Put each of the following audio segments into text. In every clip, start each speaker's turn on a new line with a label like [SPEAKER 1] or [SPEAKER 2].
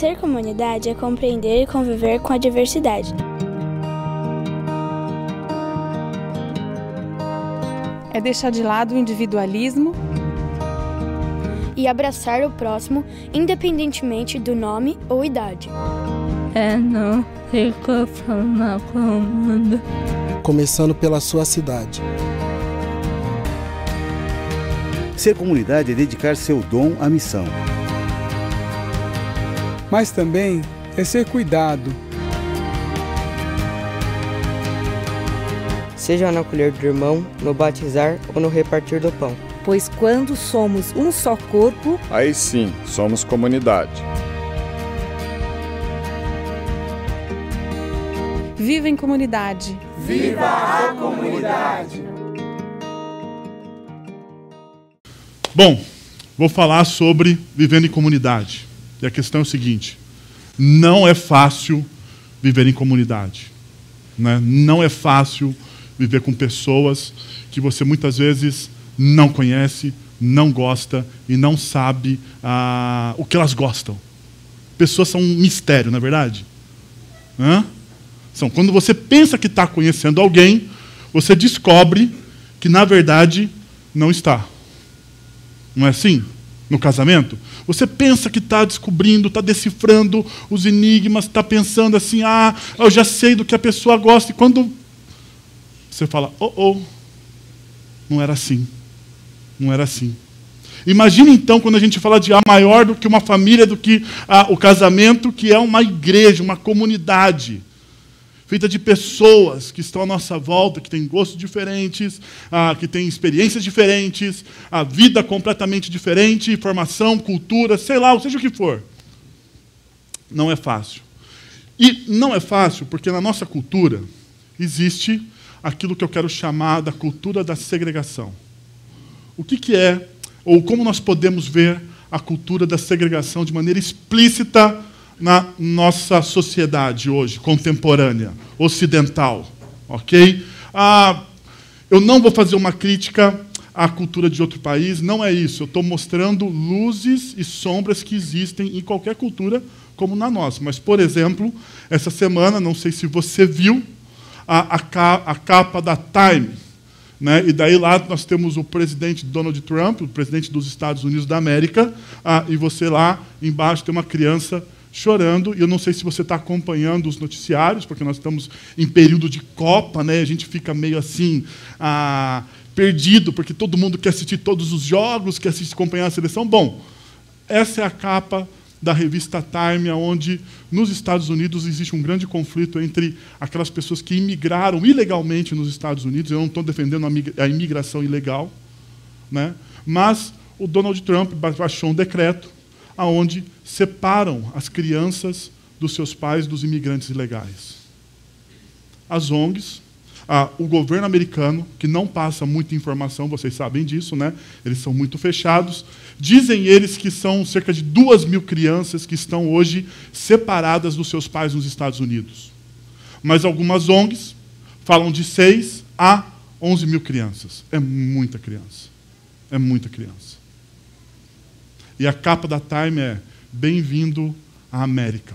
[SPEAKER 1] Ser comunidade é compreender e conviver com a diversidade.
[SPEAKER 2] É deixar de lado o individualismo
[SPEAKER 1] e abraçar o próximo, independentemente do nome ou idade.
[SPEAKER 3] É não se conformar com o mundo.
[SPEAKER 4] Começando pela sua cidade.
[SPEAKER 5] Ser comunidade é dedicar seu dom à missão.
[SPEAKER 6] Mas também é ser cuidado.
[SPEAKER 7] Seja no acolher do irmão, no batizar ou no repartir do pão.
[SPEAKER 2] Pois quando somos um só corpo,
[SPEAKER 8] aí sim, somos comunidade.
[SPEAKER 2] Viva em comunidade.
[SPEAKER 9] Viva a comunidade!
[SPEAKER 10] Bom, vou falar sobre vivendo em comunidade. E a questão é o seguinte: não é fácil viver em comunidade, né? Não é fácil viver com pessoas que você muitas vezes não conhece, não gosta e não sabe o que elas gostam. Pessoas são um mistério, não é verdade? Quando você pensa que está conhecendo alguém, você descobre que, na verdade, não está. Não é assim? No casamento? Você pensa que está descobrindo, está decifrando os enigmas, está pensando assim, eu já sei do que a pessoa gosta. E quando você fala, não era assim. Não era assim. Imagina então quando a gente fala de maior do que uma família, do que o casamento, que é uma igreja, uma comunidade, feita de pessoas que estão à nossa volta, que têm gostos diferentes, que têm experiências diferentes, a vida completamente diferente, formação, cultura, sei lá, seja o que for. Não é fácil. E não é fácil porque na nossa cultura existe aquilo que eu quero chamar da cultura da segregação. O que é, ou como nós podemos ver a cultura da segregação de maneira explícita na nossa sociedade hoje, contemporânea, ocidental, ok? Eu não vou fazer uma crítica à cultura de outro país, não é isso. Eu estou mostrando luzes e sombras que existem em qualquer cultura, como na nossa. Mas, por exemplo, essa semana, não sei se você viu, a capa da Time, né? E daí lá nós temos o presidente Donald Trump, o presidente dos Estados Unidos da América, e você lá embaixo tem uma criança chorando, e eu não sei se você está acompanhando os noticiários, porque nós estamos em período de Copa, né? A gente fica meio assim, perdido, porque todo mundo quer assistir todos os jogos, quer acompanhar a seleção. Bom, essa é a capa da revista Time, onde nos Estados Unidos existe um grande conflito entre aquelas pessoas que imigraram ilegalmente nos Estados Unidos. Eu não estou defendendo a imigração ilegal, né? Mas o Donald Trump baixou um decreto onde separam as crianças dos seus pais dos imigrantes ilegais. As ONGs, o governo americano, que não passa muita informação, vocês sabem disso, né? Eles são muito fechados. Dizem eles que são cerca de 2.000 crianças que estão hoje separadas dos seus pais nos Estados Unidos. Mas algumas ONGs falam de 6 a 11.000 crianças. É muita criança. É muita criança. E a capa da Time é Bem-vindo à América.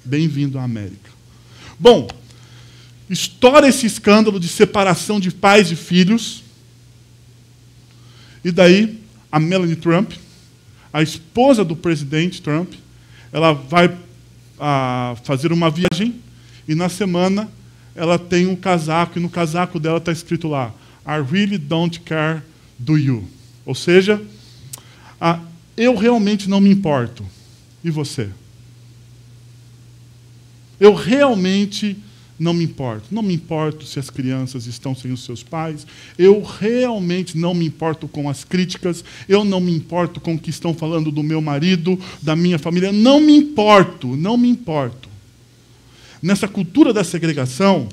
[SPEAKER 10] Bem-vindo à América. Bom, estoura esse escândalo de separação de pais e filhos. E daí, a Melania Trump, a esposa do presidente Trump, ela vai fazer uma viagem e, na semana, ela tem um casaco, e no casaco dela está escrito lá, I really don't care, do you? Ou seja, eu realmente não me importo. E você? Eu realmente não me importo. Não me importo se as crianças estão sem os seus pais. Eu realmente não me importo com as críticas. Eu não me importo com o que estão falando do meu marido, da minha família. Não me importo, não me importo. Nessa cultura da segregação,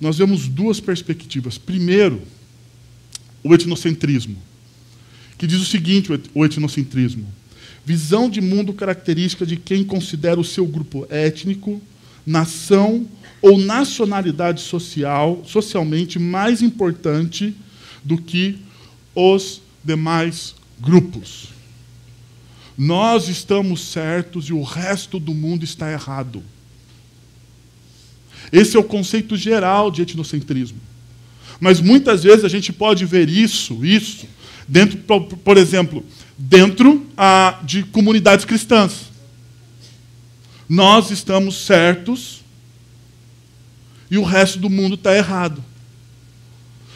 [SPEAKER 10] nós vemos duas perspectivas. Primeiro, o etnocentrismo, que diz o seguinte, o etnocentrismo: visão de mundo característica de quem considera o seu grupo étnico, nação ou nacionalidade socialmente mais importante do que os demais grupos. Nós estamos certos e o resto do mundo está errado. Esse é o conceito geral de etnocentrismo. Mas muitas vezes a gente pode ver isso dentro, por exemplo, dentro de comunidades cristãs. Nós estamos certos e o resto do mundo está errado.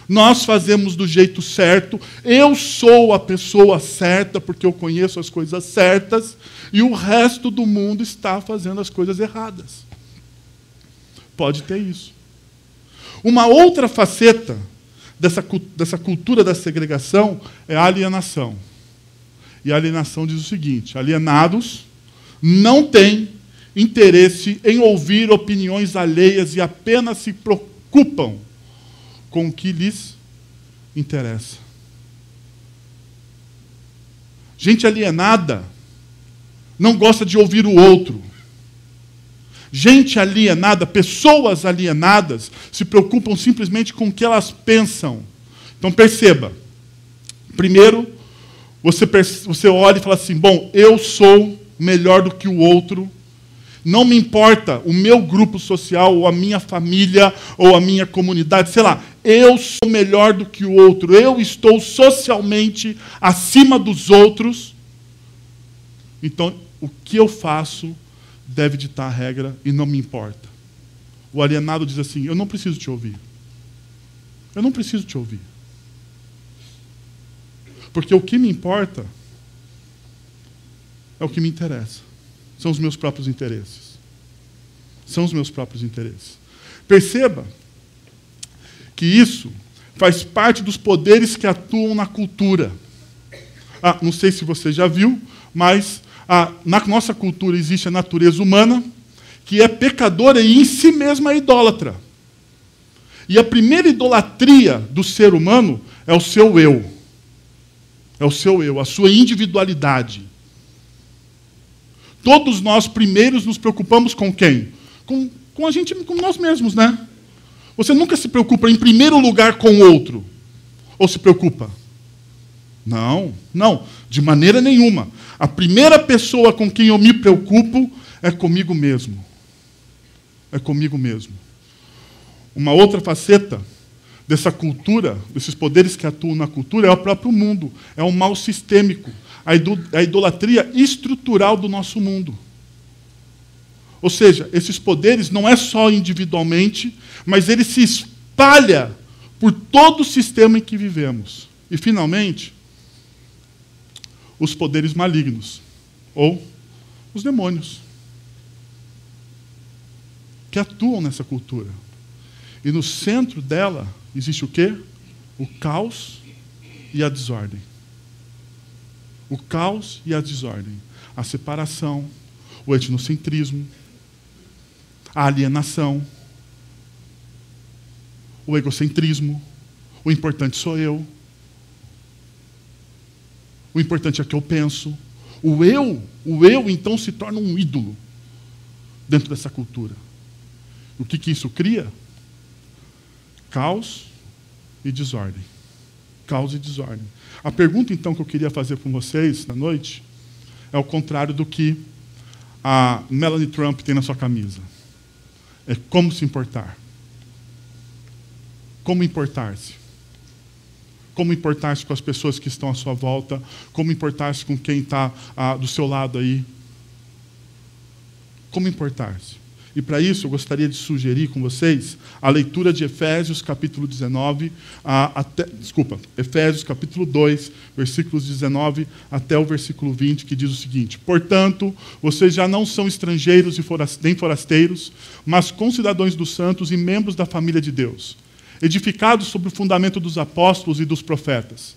[SPEAKER 10] Nós fazemos do jeito certo, eu sou a pessoa certa porque eu conheço as coisas certas e o resto do mundo está fazendo as coisas erradas. Pode ter isso. Uma outra faceta dessa cultura da segregação é a alienação. E a alienação diz o seguinte: alienados não têm interesse em ouvir opiniões alheias e apenas se preocupam com o que lhes interessa. Gente alienada não gosta de ouvir o outro. Gente alienada, pessoas alienadas, se preocupam simplesmente com o que elas pensam. Então perceba, primeiro, você olha e fala assim, bom, eu sou melhor do que o outro, não me importa o meu grupo social, ou a minha família, ou a minha comunidade, sei lá, eu sou melhor do que o outro, eu estou socialmente acima dos outros, então o que eu faço deve ditar a regra e não me importa. O alienado diz assim, eu não preciso te ouvir. Eu não preciso te ouvir. Porque o que me importa é o que me interessa. São os meus próprios interesses. São os meus próprios interesses. Perceba que isso faz parte dos poderes que atuam na cultura. Não sei se você já viu, mas na nossa cultura existe a natureza humana, que é pecadora e em si mesma é idólatra. E a primeira idolatria do ser humano é o seu eu. É o seu eu, a sua individualidade. Todos nós primeiros nos preocupamos com quem? Com a gente, com nós mesmos, né? Você nunca se preocupa em primeiro lugar com o outro. Ou se preocupa? Não, de maneira nenhuma. A primeira pessoa com quem eu me preocupo é comigo mesmo. É comigo mesmo. Uma outra faceta dessa cultura, desses poderes que atuam na cultura, é o próprio mundo. É um mal sistêmico. A idolatria estrutural do nosso mundo. Ou seja, esses poderes não é só individualmente, mas ele se espalha por todo o sistema em que vivemos. E, finalmente, os poderes malignos, ou os demônios, que atuam nessa cultura. E no centro dela existe o quê? O caos e a desordem. O caos e a desordem. A separação, o etnocentrismo, a alienação, o egocentrismo, o importante sou eu, o importante é o que eu penso. O eu então se torna um ídolo dentro dessa cultura. O que isso cria? Caos e desordem. Caos e desordem. A pergunta, então, que eu queria fazer com vocês na noite é o contrário do que a Melanie Trump tem na sua camisa. É como se importar. Como importar-se. Como importar-se com as pessoas que estão à sua volta. Como importar-se com quem está do seu lado aí. Como importar-se. E para isso eu gostaria de sugerir com vocês a leitura de Efésios capítulo 19, Efésios capítulo 2, versículos 19 até o versículo 20, que diz o seguinte: portanto, vocês já não são estrangeiros nem forasteiros, mas concidadãos dos santos e membros da família de Deus, edificados sobre o fundamento dos apóstolos e dos profetas,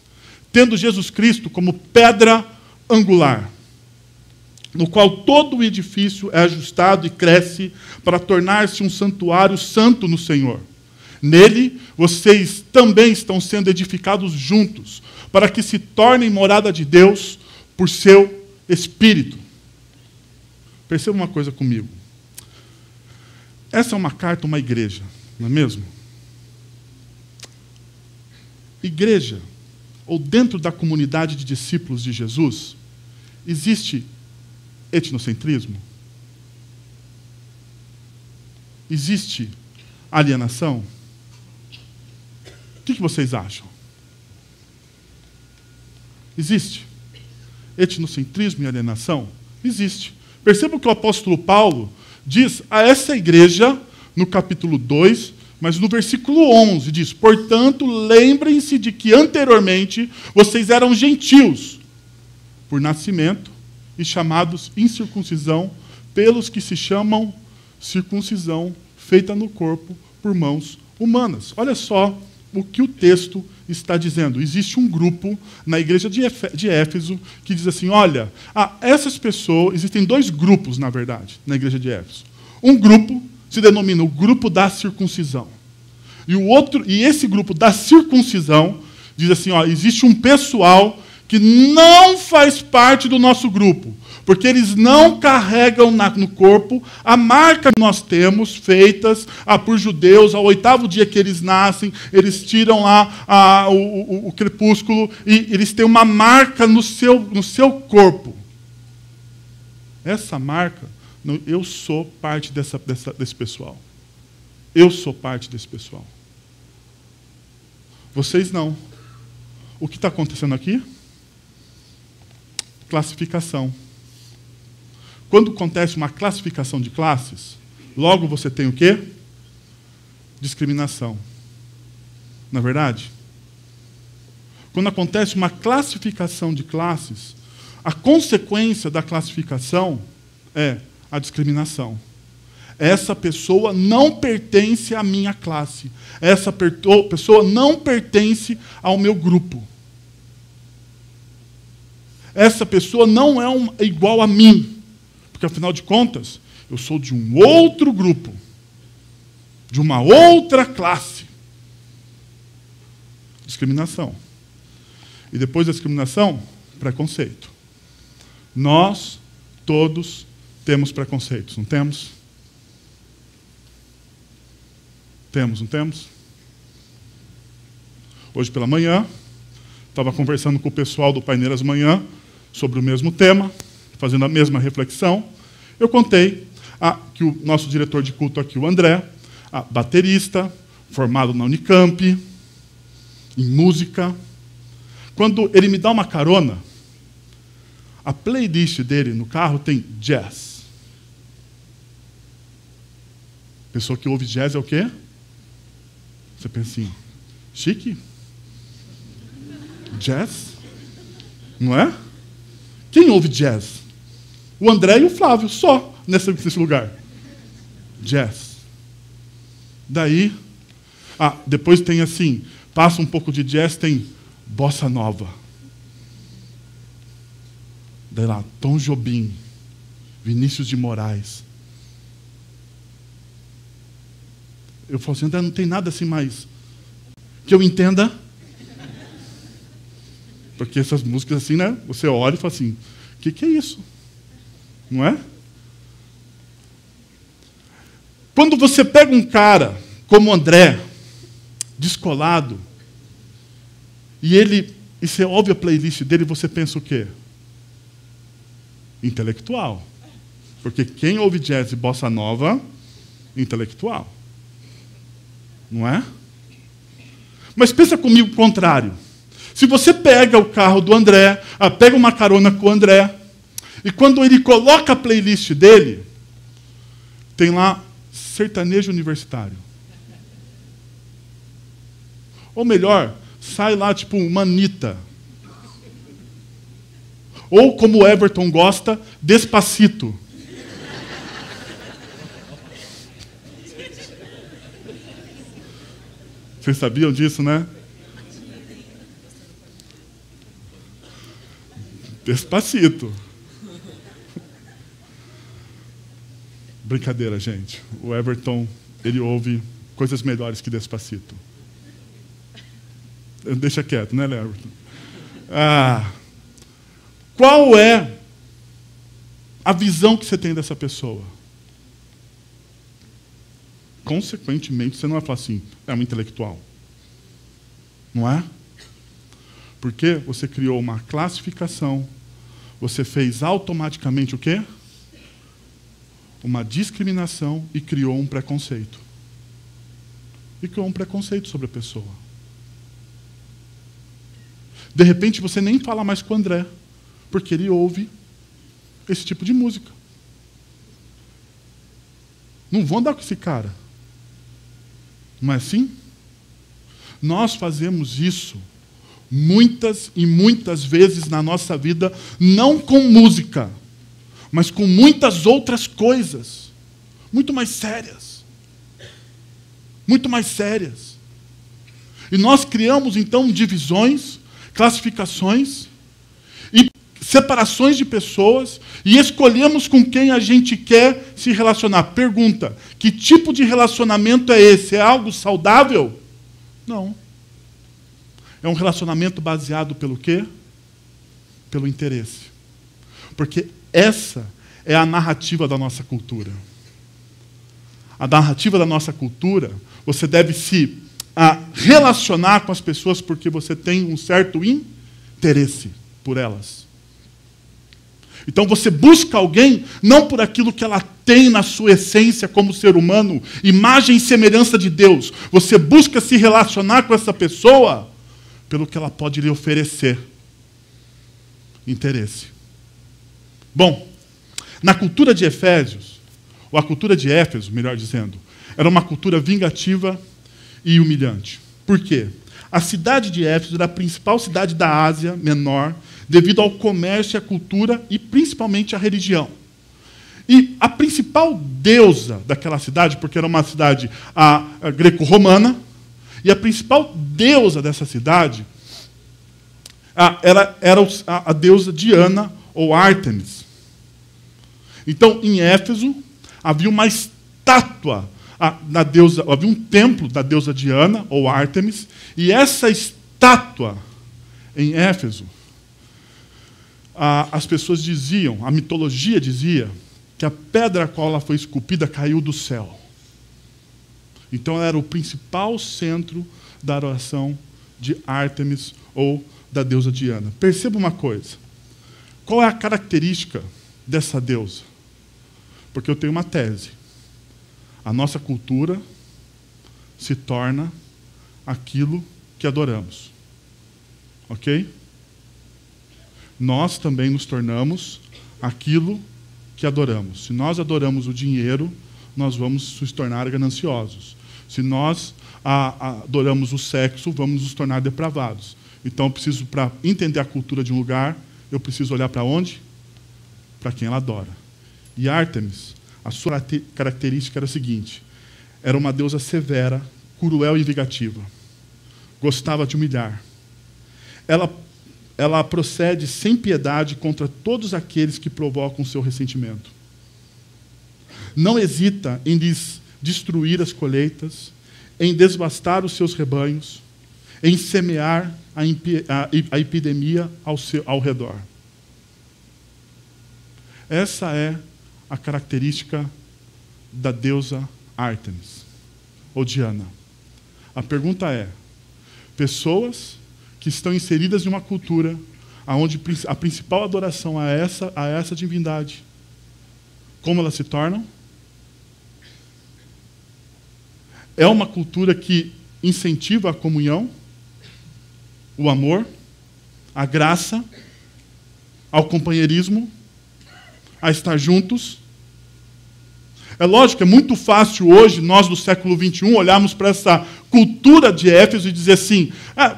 [SPEAKER 10] tendo Jesus Cristo como pedra angular, no qual todo o edifício é ajustado e cresce para tornar-se um santuário santo no Senhor. Nele, vocês também estão sendo edificados juntos, para que se tornem morada de Deus por seu Espírito. Perceba uma coisa comigo. Essa é uma carta a uma igreja, não é mesmo? Igreja, ou dentro da comunidade de discípulos de Jesus, existe etnocentrismo? Existe alienação? O que vocês acham? Existe etnocentrismo e alienação? Existe. Perceba que o apóstolo Paulo diz a essa igreja, no capítulo 2, mas no versículo 11, diz: portanto, lembrem-se de que anteriormente vocês eram gentios, por nascimento, e chamados incircuncisão, pelos que se chamam circuncisão, feita no corpo por mãos humanas. Olha só o que o texto está dizendo. Existe um grupo na igreja de Éfeso que diz assim, olha, essas pessoas, existem dois grupos, na verdade, na igreja de Éfeso. Um grupo se denomina o grupo da circuncisão. E esse grupo da circuncisão diz assim, existe um pessoal que não faz parte do nosso grupo, porque eles não carregam no corpo a marca que nós temos feitas por judeus, ao 8º dia que eles nascem, eles tiram lá o crepúsculo e eles têm uma marca no seu corpo. Essa marca, eu sou parte desse pessoal. Eu sou parte desse pessoal. Vocês não. O que está acontecendo aqui? Classificação. Quando acontece uma classificação de classes, logo você tem o quê? Discriminação. Não é verdade? Quando acontece uma classificação de classes, a consequência da classificação é a discriminação. Essa pessoa não pertence à minha classe. Essa pessoa não pertence ao meu grupo. Essa pessoa não é igual a mim. Porque, afinal de contas, eu sou de um outro grupo. De uma outra classe. Discriminação. E depois da discriminação, preconceito. Nós todos temos preconceitos, não temos? Temos, não temos? Hoje pela manhã, estava conversando com o pessoal do Paineiras Manhã sobre o mesmo tema, fazendo a mesma reflexão. Eu contei que o nosso diretor de culto aqui, o André, baterista, formado na Unicamp, em música. Quando ele me dá uma carona, a playlist dele no carro tem jazz. Pessoa que ouve jazz é o quê? Você pensa assim, chique? Jazz? Não é? Quem ouve jazz? O André e o Flávio, só nesse lugar. Jazz. Daí, depois tem assim, passa um pouco de jazz, tem bossa nova. Daí lá, Tom Jobim, Vinícius de Moraes. Eu falo assim, André, não tem nada assim mais que eu entenda. Porque essas músicas assim, né? Você olha e fala assim, o que é isso? Não é? Quando você pega um cara como o André, descolado, e você ouve a playlist dele, você pensa o quê? Intelectual. Porque quem ouve jazz e bossa nova, intelectual. Não é? Mas pensa comigo o contrário. Se você pega o carro do André, pega uma carona com o André, e quando ele coloca a playlist dele, tem lá sertanejo universitário. Ou melhor, sai lá tipo uma Anitta. Ou, como o Everton gosta, Despacito. Vocês sabiam disso, né? Despacito. Brincadeira, gente. O Everton, ele ouve coisas melhores que Despacito. Deixa quieto, né, Everton? Qual é a visão que você tem dessa pessoa? Consequentemente, você não vai falar assim, é um intelectual. Não é? Porque você criou uma classificação, você fez automaticamente o quê? Uma discriminação e criou um preconceito. E criou um preconceito sobre a pessoa. De repente você nem fala mais com o André, porque ele ouve esse tipo de música. Não vão andar com esse cara. Não é assim? Nós fazemos isso muitas e muitas vezes na nossa vida, não com música, mas com muitas outras coisas, muito mais sérias. Muito mais sérias. E nós criamos, então, divisões, classificações e separações de pessoas e escolhemos com quem a gente quer se relacionar. Pergunta, que tipo de relacionamento é esse? É algo saudável? Não. É um relacionamento baseado pelo quê? Pelo interesse. Porque essa é a narrativa da nossa cultura. A narrativa da nossa cultura, você deve se relacionar com as pessoas porque você tem um certo interesse por elas. Então você busca alguém não por aquilo que ela tem na sua essência como ser humano, imagem e semelhança de Deus. Você busca se relacionar com essa pessoa pelo que ela pode lhe oferecer. Interesse. Bom, na cultura de Efésios, ou a cultura de Éfeso, melhor dizendo, era uma cultura vingativa e humilhante. Por quê? A cidade de Éfeso era a principal cidade da Ásia Menor, devido ao comércio e à cultura e principalmente à religião. E a principal deusa daquela cidade, porque era uma cidade greco-romana, e a principal deusa dessa cidade era a deusa Diana ou Ártemis. Então, em Éfeso, havia uma estátua da deusa, havia um templo da deusa Diana ou Ártemis, e essa estátua em Éfeso, as pessoas diziam, a mitologia dizia, que a pedra a qual ela foi esculpida caiu do céu. Então ela era o principal centro da adoração de Ártemis ou da deusa Diana. Perceba uma coisa. Qual é a característica dessa deusa? Porque eu tenho uma tese. A nossa cultura se torna aquilo que adoramos. Ok? Nós também nos tornamos aquilo que adoramos. Se nós adoramos o dinheiro, nós vamos nos tornar gananciosos. Se nós adoramos o sexo, vamos nos tornar depravados. Então, eu preciso, para entender a cultura de um lugar, eu preciso olhar para onde? Para quem ela adora. E Ártemis, a sua característica era a seguinte: era uma deusa severa, cruel e vingativa. Gostava de humilhar. Ela procede sem piedade contra todos aqueles que provocam seu ressentimento. Não hesita em lhes destruir as colheitas, em devastar os seus rebanhos, em semear a epidemia ao redor. Essa é a característica da deusa Ártemis, ou Diana. A pergunta é, pessoas que estão inseridas em uma cultura onde a principal adoração a essa divindade, como elas se tornam? É uma cultura que incentiva a comunhão, o amor, a graça, ao companheirismo, a estar juntos. É lógico, é muito fácil hoje, nós do século XXI, olharmos para essa cultura de Éfeso e dizer assim,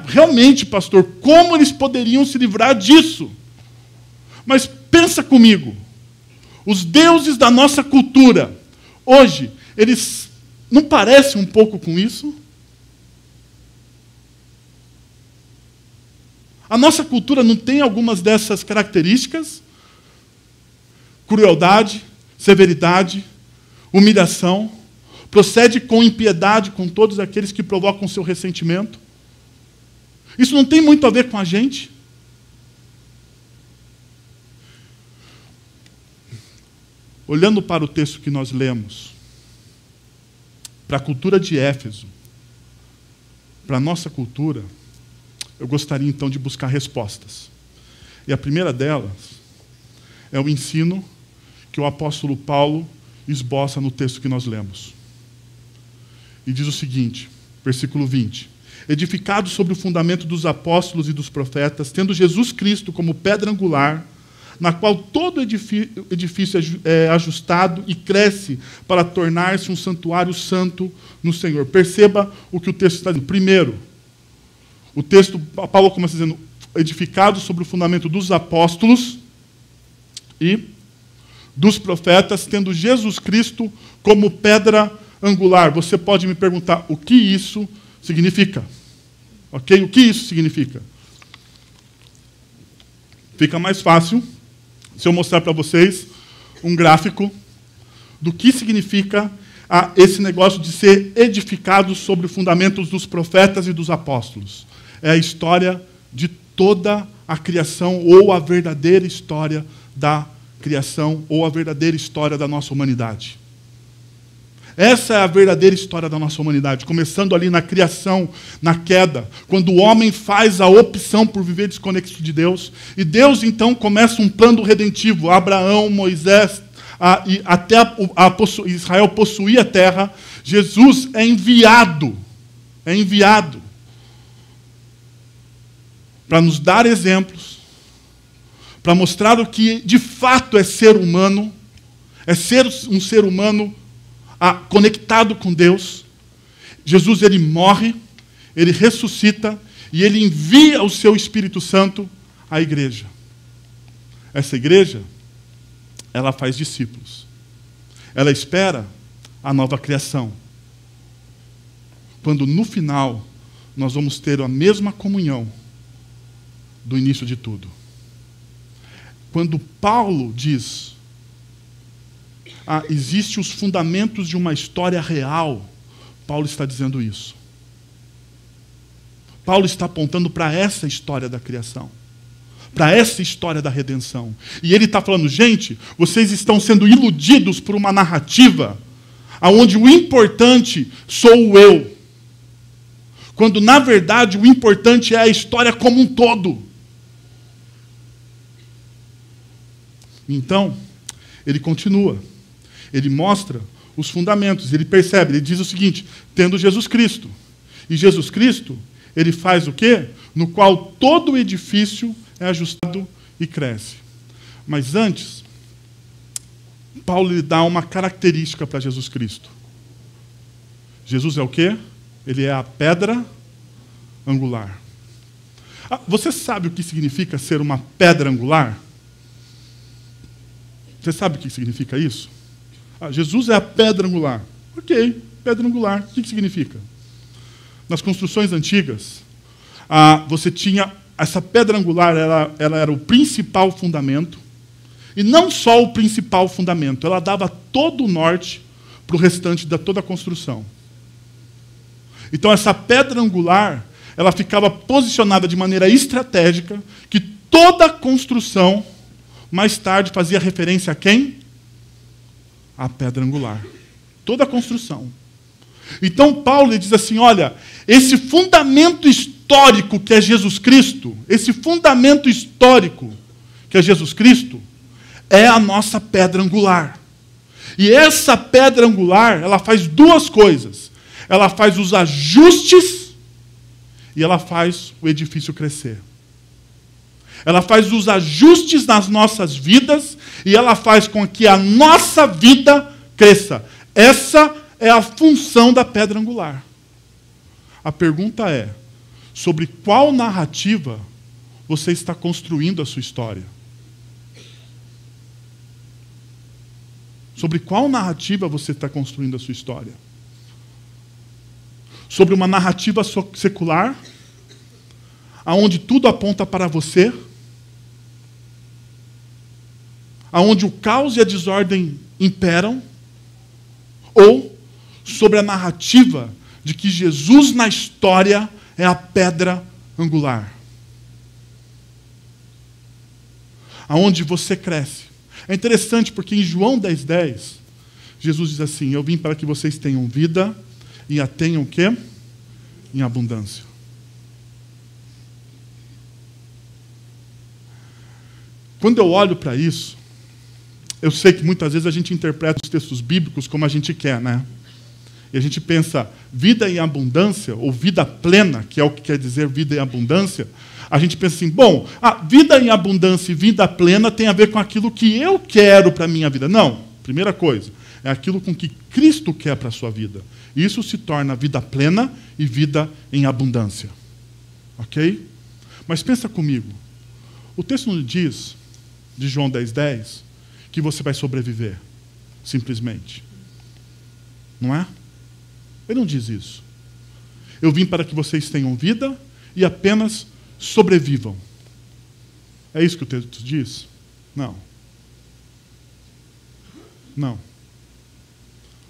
[SPEAKER 10] realmente, pastor, como eles poderiam se livrar disso? Mas pensa comigo, os deuses da nossa cultura, hoje, eles não parecem um pouco com isso? A nossa cultura não tem algumas dessas características? Crueldade, severidade, humilhação, procede com impiedade com todos aqueles que provocam seu ressentimento. Isso não tem muito a ver com a gente? Olhando para o texto que nós lemos, para a cultura de Éfeso, para a nossa cultura, eu gostaria então de buscar respostas. E a primeira delas é o ensino que o apóstolo Paulo esboça no texto que nós lemos. E diz o seguinte, versículo 20: edificado sobre o fundamento dos apóstolos e dos profetas, tendo Jesus Cristo como pedra angular, na qual todo edifício é ajustado e cresce para tornar-se um santuário santo no Senhor. Perceba o que o texto está dizendo. Primeiro, o texto, Paulo começa dizendo, edificado sobre o fundamento dos apóstolos e dos profetas, tendo Jesus Cristo como pedra angular. Você pode me perguntar o que isso significa? Ok? O que isso significa? Fica mais fácil se eu mostrar para vocês um gráfico do que significa esse negócio de ser edificado sobre fundamentos dos profetas e dos apóstolos. É a história de toda a criação, ou a verdadeira história da criação, ou a verdadeira história da nossa humanidade. Essa é a verdadeira história da nossa humanidade, começando ali na criação, na queda, quando o homem faz a opção por viver desconexo de Deus, e Deus então começa um plano redentivo. Abraão, Moisés, e até Israel possuir a terra. Jesus é enviado para nos dar exemplos, para mostrar o que de fato é ser humano, é ser um ser humano conectado com Deus. Jesus, ele morre, ele ressuscita e ele envia o seu Espírito Santo à igreja. Essa igreja, ela faz discípulos. Ela espera a nova criação. Quando no final nós vamos ter a mesma comunhão do início de tudo. Quando Paulo diz existem os fundamentos de uma história real, Paulo está dizendo isso. Paulo está apontando para essa história da criação, para essa história da redenção. E ele está falando, gente, vocês estão sendo iludidos por uma narrativa onde o importante sou eu, quando na verdade o importante é a história como um todo. Então, ele continua. Ele mostra os fundamentos, ele percebe, ele diz o seguinte, tendo Jesus Cristo. E Jesus Cristo, ele faz o quê? No qual todo o edifício é ajustado e cresce. Mas antes, Paulo lhe dá uma característica para Jesus Cristo. Jesus é o quê? Ele é a pedra angular. Você sabe o que significa ser uma pedra angular? Você sabe o que significa isso? Jesus é a pedra angular. Ok, pedra angular. O que significa? Nas construções antigas, você tinha essa pedra angular, ela era o principal fundamento. E não só o principal fundamento, ela dava todo o norte para o restante de toda a construção. Então essa pedra angular, ela ficava posicionada de maneira estratégica, que toda a construção, mais tarde, fazia referência a quem? A pedra angular. Toda a construção. Então Paulo diz assim, olha, esse fundamento histórico que é Jesus Cristo, esse fundamento histórico que é Jesus Cristo, é a nossa pedra angular. E essa pedra angular, ela faz duas coisas. Ela faz os ajustes e ela faz o edifício crescer. Ela faz os ajustes nas nossas vidas e ela faz com que a nossa vida cresça. Essa é a função da pedra angular. A pergunta é, sobre qual narrativa você está construindo a sua história? Sobre qual narrativa você está construindo a sua história? Sobre uma narrativa secular, aonde tudo aponta para você, aonde o caos e a desordem imperam, ou sobre a narrativa de que Jesus na história é a pedra angular, aonde você cresce. É interessante porque em João 10:10, Jesus diz assim, eu vim para que vocês tenham vida e a tenham o quê? Em abundância. Quando eu olho para isso, eu sei que muitas vezes a gente interpreta os textos bíblicos como a gente quer, né? E a gente pensa vida em abundância, ou vida plena, que é o que quer dizer vida em abundância. A gente pensa assim, bom, a vida em abundância e vida plena tem a ver com aquilo que eu quero para a minha vida. Não, primeira coisa, é aquilo com que Cristo quer para a sua vida. Isso se torna vida plena e vida em abundância. Ok? Mas pensa comigo, o texto não diz, de João 10:10, que você vai sobreviver, simplesmente. Não é? Ele não diz isso. Eu vim para que vocês tenham vida e apenas sobrevivam. É isso que o texto diz? Não. Não.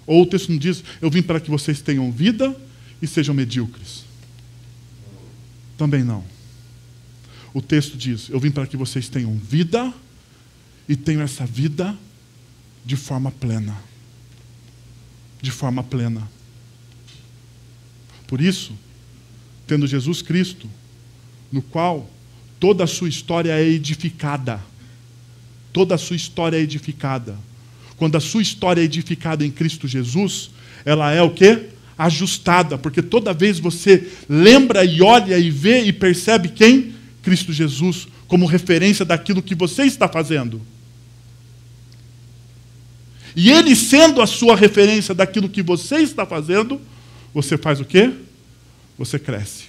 [SPEAKER 10] Ou o texto não diz, eu vim para que vocês tenham vida e sejam medíocres. Também não. O texto diz, eu vim para que vocês tenham vida e tenham essa vida de forma plena. De forma plena. Por isso, tendo Jesus Cristo, no qual toda a sua história é edificada. Toda a sua história é edificada. Quando a sua história é edificada em Cristo Jesus, ela é o quê? Ajustada, porque toda vez você lembra e olha e vê e percebe quem? Cristo Jesus, como referência daquilo que você está fazendo. E Ele sendo a sua referência daquilo que você está fazendo, você faz o quê? Você cresce.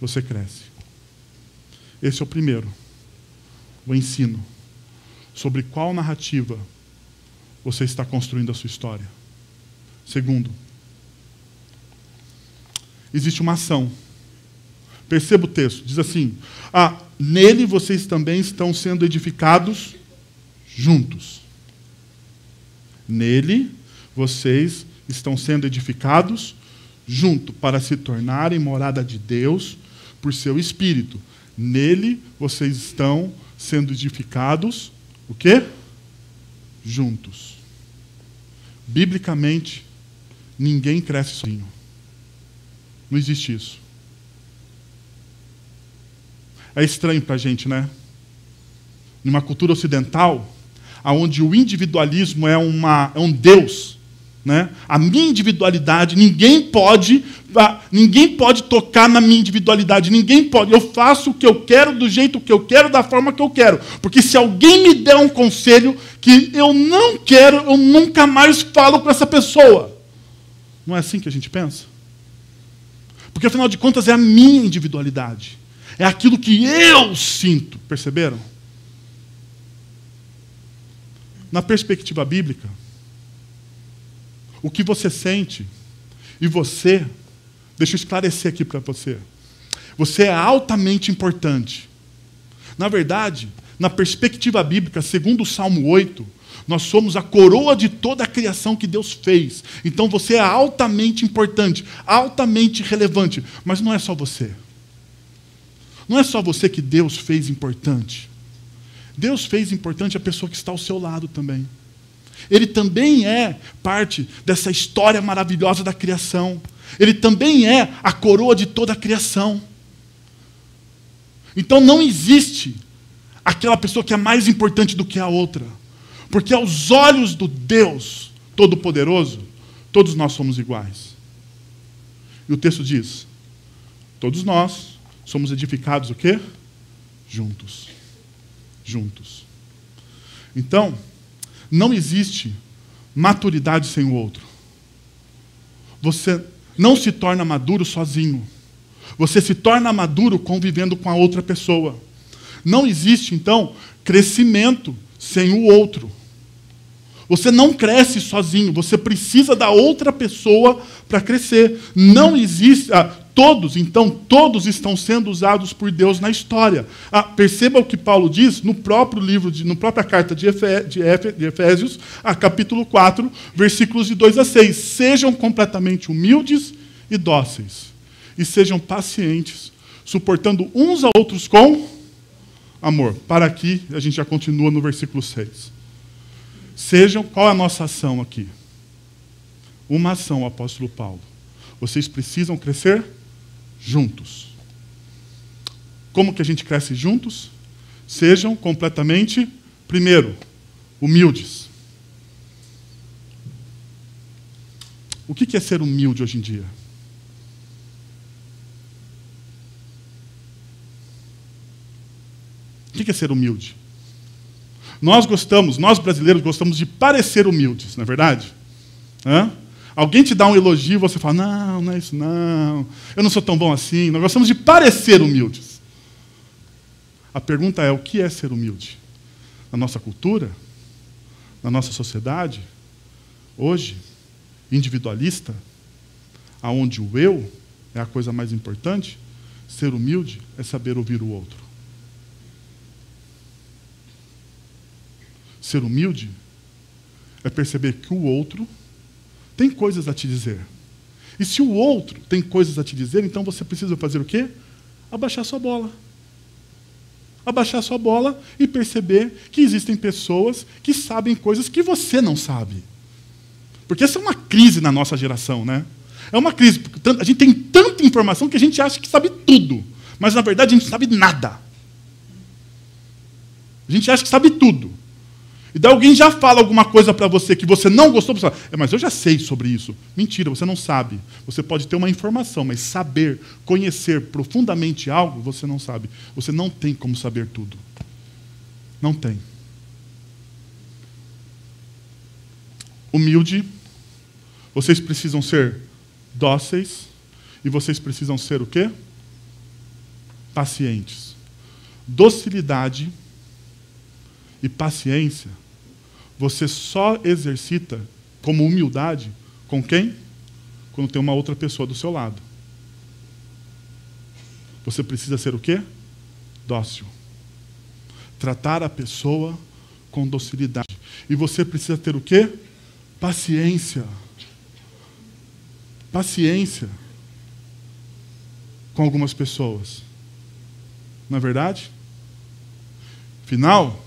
[SPEAKER 10] Você cresce. Esse é o primeiro. O ensino. Sobre qual narrativa você está construindo a sua história. Segundo, existe uma ação. Perceba o texto. Diz assim, nele vocês também estão sendo edificados juntos. Nele vocês estão sendo edificados junto para se tornarem morada de Deus por seu Espírito. Nele vocês estão sendo edificados, o quê? Juntos. Biblicamente, ninguém cresce sozinho. Não existe isso. É estranho para a gente, né? Numa cultura ocidental, onde o individualismo é um Deus, né? A minha individualidade, ninguém pode tocar na minha individualidade, ninguém pode. Eu faço o que eu quero, do jeito que eu quero, da forma que eu quero. Porque se alguém me der um conselho que eu não quero, eu nunca mais falo com essa pessoa. Não é assim que a gente pensa? Porque, afinal de contas, é a minha individualidade. É aquilo que eu sinto. Perceberam? Na perspectiva bíblica, o que você sente e você, deixa eu esclarecer aqui para você, você é altamente importante. Na verdade, na perspectiva bíblica, segundo o Salmo 8, nós somos a coroa de toda a criação que Deus fez. Então você é altamente importante, altamente relevante. Mas não é só você. Não é só você que Deus fez importante. Deus fez importante a pessoa que está ao seu lado também. Ele também é parte dessa história maravilhosa da criação. Ele também é a coroa de toda a criação. Então não existe aquela pessoa que é mais importante do que a outra. Porque aos olhos do Deus Todo-Poderoso, todos nós somos iguais. E o texto diz, todos nós somos edificados o quê? Juntos. Juntos. Então, não existe maturidade sem o outro. Você não se torna maduro sozinho. Você se torna maduro convivendo com a outra pessoa. Não existe, então, crescimento sem o outro. Você não cresce sozinho, você precisa da outra pessoa para crescer. Não existe... todos estão sendo usados por Deus na história. Perceba o que Paulo diz no próprio livro, na própria carta de Efésios, capítulo 4, versículos de 2 a 6. Sejam completamente humildes e dóceis. E sejam pacientes, suportando uns a outros com amor. Para aqui, a gente já continua no versículo 6. Qual é a nossa ação aqui? Uma ação, o apóstolo Paulo. Vocês precisam crescer juntos. Como que a gente cresce juntos? Sejam completamente Primeiro, humildes. O que é ser humilde hoje em dia? O que é ser humilde? Nós brasileiros gostamos de parecer humildes, não é verdade? Hã? Alguém te dá um elogio e você fala, não, não é isso não, eu não sou tão bom assim. Nós gostamos de parecer humildes. A pergunta é, o que é ser humilde? Na nossa cultura, na nossa sociedade, hoje, individualista, aonde o eu é a coisa mais importante, ser humilde é saber ouvir o outro. Ser humilde é perceber que o outro tem coisas a te dizer. E se o outro tem coisas a te dizer, então você precisa fazer o quê? Abaixar sua bola. Abaixar sua bola e perceber que existem pessoas que sabem coisas que você não sabe. Porque essa é uma crise na nossa geração, né? É uma crise, porque a gente tem tanta informação que a gente acha que sabe tudo. Mas, na verdade, a gente não sabe nada. A gente acha que sabe tudo. E daí alguém já fala alguma coisa para você que você não gostou, você fala, mas eu já sei sobre isso. Mentira, você não sabe. Você pode ter uma informação, mas saber, conhecer profundamente algo, você não sabe. Você não tem como saber tudo. Não tem. Humilde, vocês precisam ser dóceis e vocês precisam ser o quê? Pacientes. Docilidade e paciência, você só exercita como humildade com quem? Quando tem uma outra pessoa do seu lado. Você precisa ser o quê? Dócil. Tratar a pessoa com docilidade. E você precisa ter o quê? Paciência. Paciência com algumas pessoas. Não é verdade? Afinal,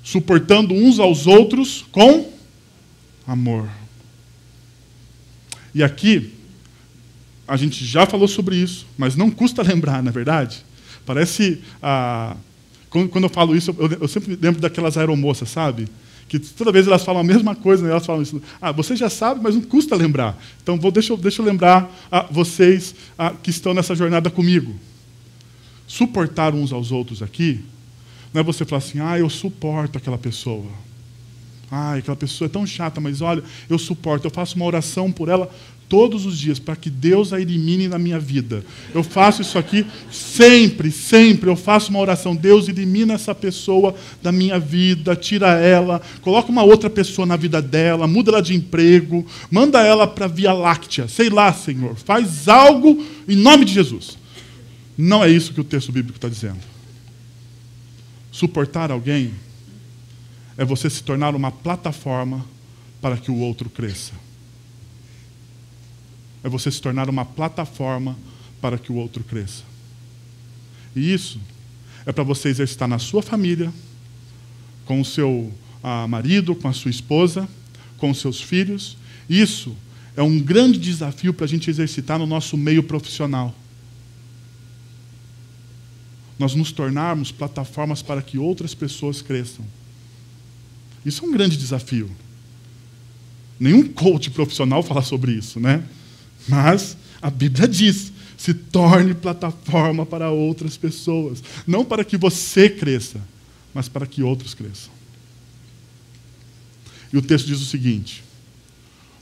[SPEAKER 10] suportando uns aos outros com amor. E aqui, a gente já falou sobre isso, mas não custa lembrar, não é verdade? Parece, quando eu falo isso, eu sempre lembro daquelas aeromoças, sabe? Que toda vez elas falam a mesma coisa, né? Elas falam isso. Você já sabe, mas não custa lembrar. Então, deixa eu lembrar vocês que estão nessa jornada comigo. Suportar uns aos outros aqui, não é você falar assim, eu suporto aquela pessoa. Aquela pessoa é tão chata, mas olha, eu suporto. Eu faço uma oração por ela todos os dias, para que Deus a elimine na minha vida. Eu faço isso aqui sempre, sempre. Eu faço uma oração. Deus, elimina essa pessoa da minha vida, tira ela, coloca uma outra pessoa na vida dela, muda ela de emprego, manda ela para a Via Láctea. Sei lá, Senhor, faz algo em nome de Jesus. Não é isso que o texto bíblico está dizendo. Suportar alguém é você se tornar uma plataforma para que o outro cresça. É você se tornar uma plataforma para que o outro cresça. E isso é para você exercitar na sua família, com o seu marido, com a sua esposa, com os seus filhos. Isso é um grande desafio para a gente exercitar no nosso meio profissional. Nós nos tornarmos plataformas para que outras pessoas cresçam. Isso é um grande desafio. Nenhum coach profissional fala sobre isso, né? Mas a Bíblia diz, se torne plataforma para outras pessoas. Não para que você cresça, mas para que outros cresçam. E o texto diz o seguinte,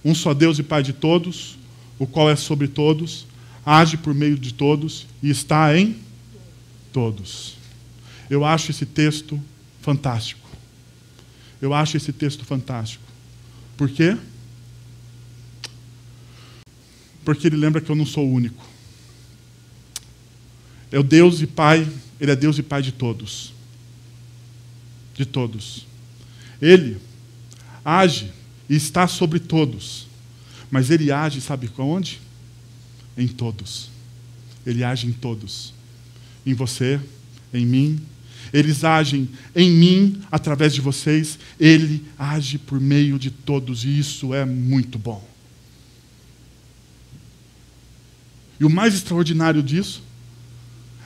[SPEAKER 10] um só Deus e Pai de todos, o qual é sobre todos, age por meio de todos e está em todos. Eu acho esse texto fantástico. Eu acho esse texto fantástico. Por quê? Porque ele lembra que eu não sou o único. É o Deus e Pai, ele é Deus e Pai de todos. De todos. Ele age e está sobre todos. Mas ele age, sabe onde? Em todos. Ele age em todos. Em você, em mim. Eles agem em mim, através de vocês. Ele age por meio de todos. E isso é muito bom. E o mais extraordinário disso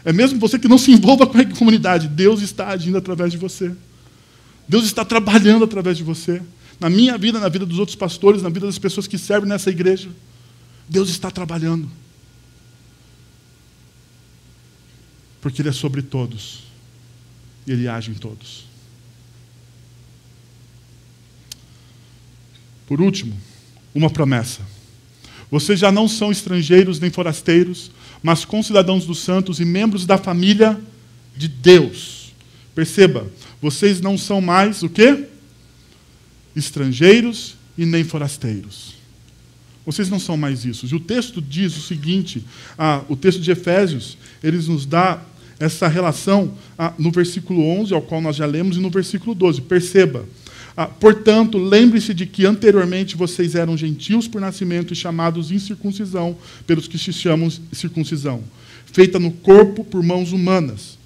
[SPEAKER 10] é mesmo você que não se envolva com a comunidade, Deus está agindo através de você. Deus está trabalhando através de você. Na minha vida, na vida dos outros pastores, na vida das pessoas que servem nessa igreja. Deus está trabalhando. Porque Ele é sobre todos. E Ele age em todos. Por último, uma promessa. Vocês já não são estrangeiros nem forasteiros, mas concidadãos dos santos e membros da família de Deus. Perceba, vocês não são mais o quê? Estrangeiros e nem forasteiros. Vocês não são mais isso. E o texto diz o seguinte, o texto de Efésios, ele nos dá essa relação no versículo 11, ao qual nós já lemos, e no versículo 12. Perceba. Portanto, lembre-se de que anteriormente vocês eram gentios por nascimento e chamados incircuncisão pelos que se chamam circuncisão, feita no corpo por mãos humanas,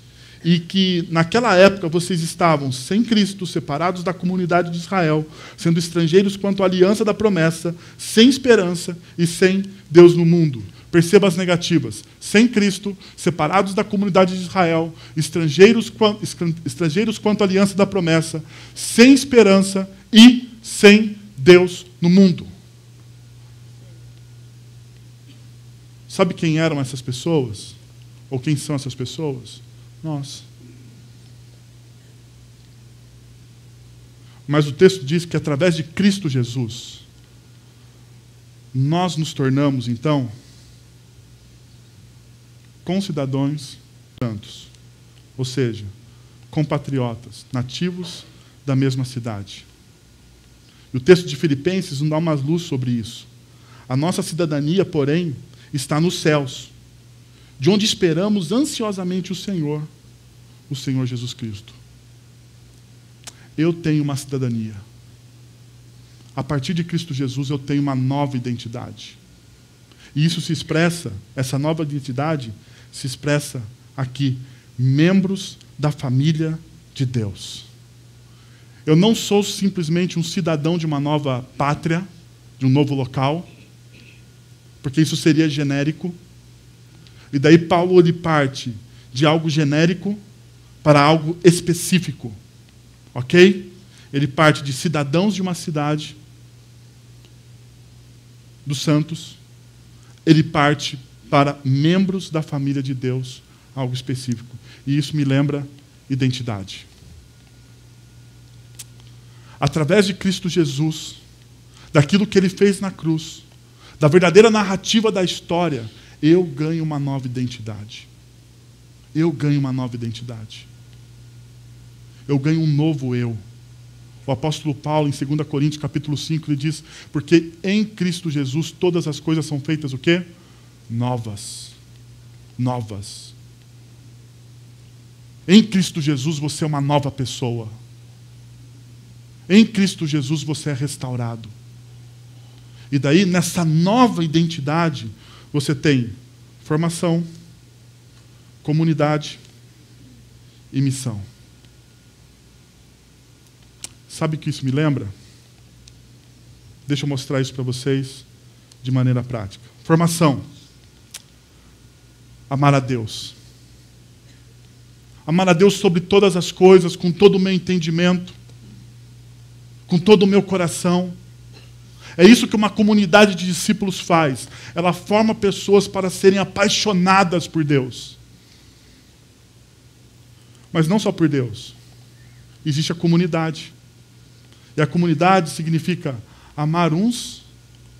[SPEAKER 10] e que naquela época vocês estavam sem Cristo, separados da comunidade de Israel, sendo estrangeiros quanto à aliança da promessa, sem esperança e sem Deus no mundo. Perceba as negativas. Sem Cristo, separados da comunidade de Israel, estrangeiros quanto à aliança da promessa, sem esperança e sem Deus no mundo. Sabe quem eram essas pessoas? Ou quem são essas pessoas? Nós. Mas o texto diz que através de Cristo Jesus, nós nos tornamos, então, concidadãos santos, ou seja, compatriotas, nativos da mesma cidade. E o texto de Filipenses nos dá uma luz sobre isso. A nossa cidadania, porém, está nos céus, de onde esperamos ansiosamente o Senhor Jesus Cristo. Eu tenho uma cidadania. A partir de Cristo Jesus, eu tenho uma nova identidade. E isso se expressa, essa nova identidade, se expressa aqui, membros da família de Deus. Eu não sou simplesmente um cidadão de uma nova pátria, de um novo local, porque isso seria genérico. E daí Paulo ele parte de algo genérico para algo específico. Ok? Ele parte de cidadãos de uma cidade, dos santos. Ele parte para membros da família de Deus, algo específico. E isso me lembra identidade. Através de Cristo Jesus, daquilo que Ele fez na cruz, da verdadeira narrativa da história, eu ganho uma nova identidade. Eu ganho uma nova identidade. Eu ganho um novo eu. O apóstolo Paulo, em 2 Coríntios, capítulo 5, ele diz, porque em Cristo Jesus todas as coisas são feitas o quê? Novas. Novas. Em Cristo Jesus você é uma nova pessoa. Em Cristo Jesus você é restaurado. E daí, nessa nova identidade, você tem formação, comunidade e missão. Sabe o que isso me lembra? Deixa eu mostrar isso para vocês de maneira prática. Formação. Amar a Deus. Amar a Deus sobre todas as coisas, com todo o meu entendimento, com todo o meu coração. É isso que uma comunidade de discípulos faz. Ela forma pessoas para serem apaixonadas por Deus. Mas não só por Deus. Existe a comunidade. E a comunidade significa amar uns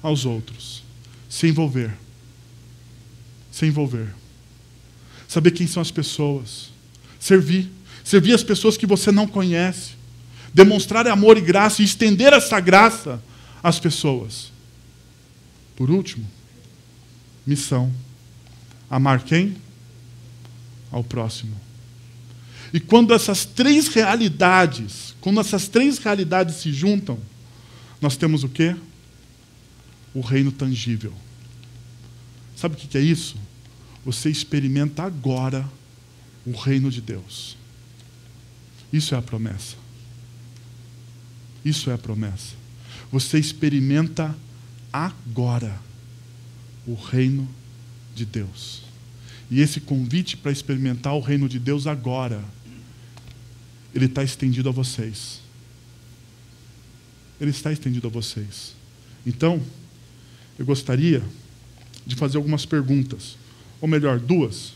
[SPEAKER 10] aos outros. Se envolver. Se envolver. Saber quem são as pessoas. Servir. Servir as pessoas que você não conhece. Demonstrar amor e graça e estender essa graça às pessoas. Por último, missão. Amar quem? Ao próximo. E quando essas três realidades se juntam, nós temos o quê? O reino tangível. Sabe o que é isso? Você experimenta agora o reino de Deus. Isso é a promessa. Isso é a promessa. Você experimenta agora o reino de Deus. E esse convite para experimentar o reino de Deus agora, ele está estendido a vocês. Ele está estendido a vocês. Então, eu gostaria de fazer algumas perguntas. Ou melhor, duas.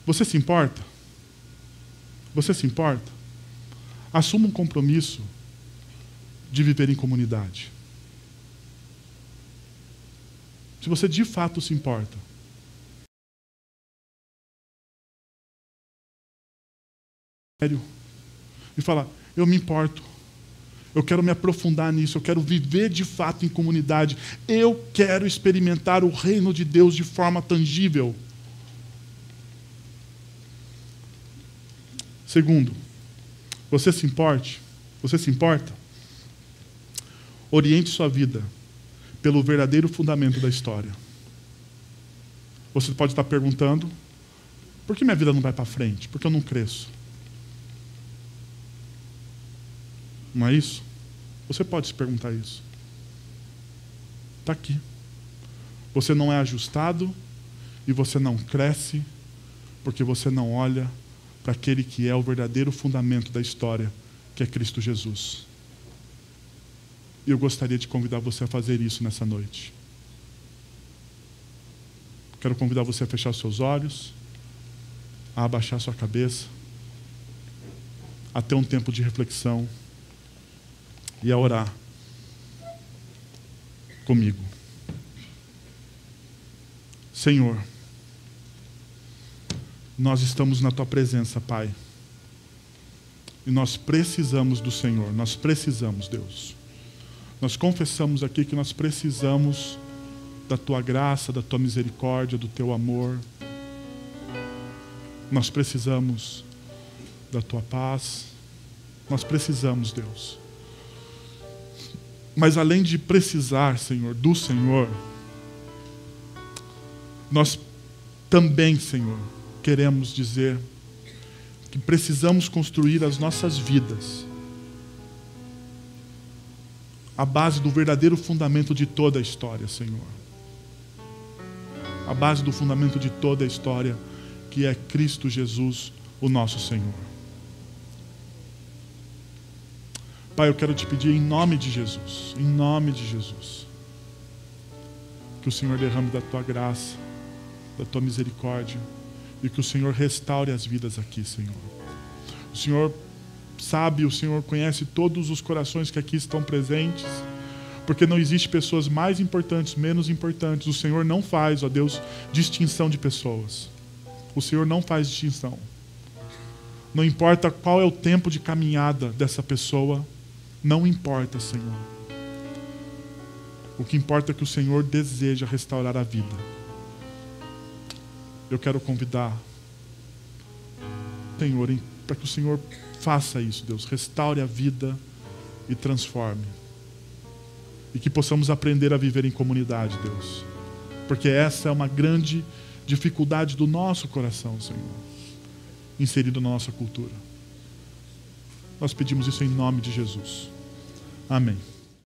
[SPEAKER 10] Você se importa? Você se importa? Assuma um compromisso de viver em comunidade. Se você de fato se importa. E falar, eu me importo. Eu quero me aprofundar nisso, eu quero viver de fato em comunidade. Eu quero experimentar o reino de Deus de forma tangível. Segundo, você se importa? Oriente sua vida pelo verdadeiro fundamento da história. Você pode estar perguntando, por que minha vida não vai para frente? Por que eu não cresço? Não é isso? Você pode se perguntar isso. Está aqui. Você não é ajustado e você não cresce porque você não olha para aquele que é o verdadeiro fundamento da história, que é Cristo Jesus. E eu gostaria de convidar você a fazer isso nessa noite. Quero convidar você a fechar seus olhos, a abaixar sua cabeça, a ter um tempo de reflexão e a orar comigo. Senhor, nós estamos na Tua presença, Pai. E nós precisamos do Senhor, nós precisamos, Deus. Nós confessamos aqui que nós precisamos da Tua graça, da Tua misericórdia, do Teu amor. Nós precisamos da Tua paz. Nós precisamos, Deus. Mas além de precisar, Senhor, do Senhor, nós também, Senhor, queremos dizer que precisamos construir as nossas vidas à base do verdadeiro fundamento de toda a história, Senhor. A base do fundamento de toda a história, que é Cristo Jesus, o nosso Senhor. Pai, eu quero te pedir em nome de Jesus, que o Senhor derrame da Tua graça, da Tua misericórdia, e que o Senhor restaure as vidas aqui, Senhor. O Senhor sabe, o Senhor conhece todos os corações que aqui estão presentes, porque não existe pessoas mais importantes, menos importantes. O Senhor não faz, ó Deus, distinção de pessoas. O Senhor não faz distinção. Não importa qual é o tempo de caminhada dessa pessoa, não importa, Senhor. O que importa é que o Senhor deseja restaurar a vida. Eu quero convidar, Senhor, para que o Senhor faça isso, Deus. Restaure a vida e transforme. E que possamos aprender a viver em comunidade, Deus. Porque essa é uma grande dificuldade do nosso coração, Senhor, inserido na nossa cultura. Nós pedimos isso em nome de Jesus. Amém.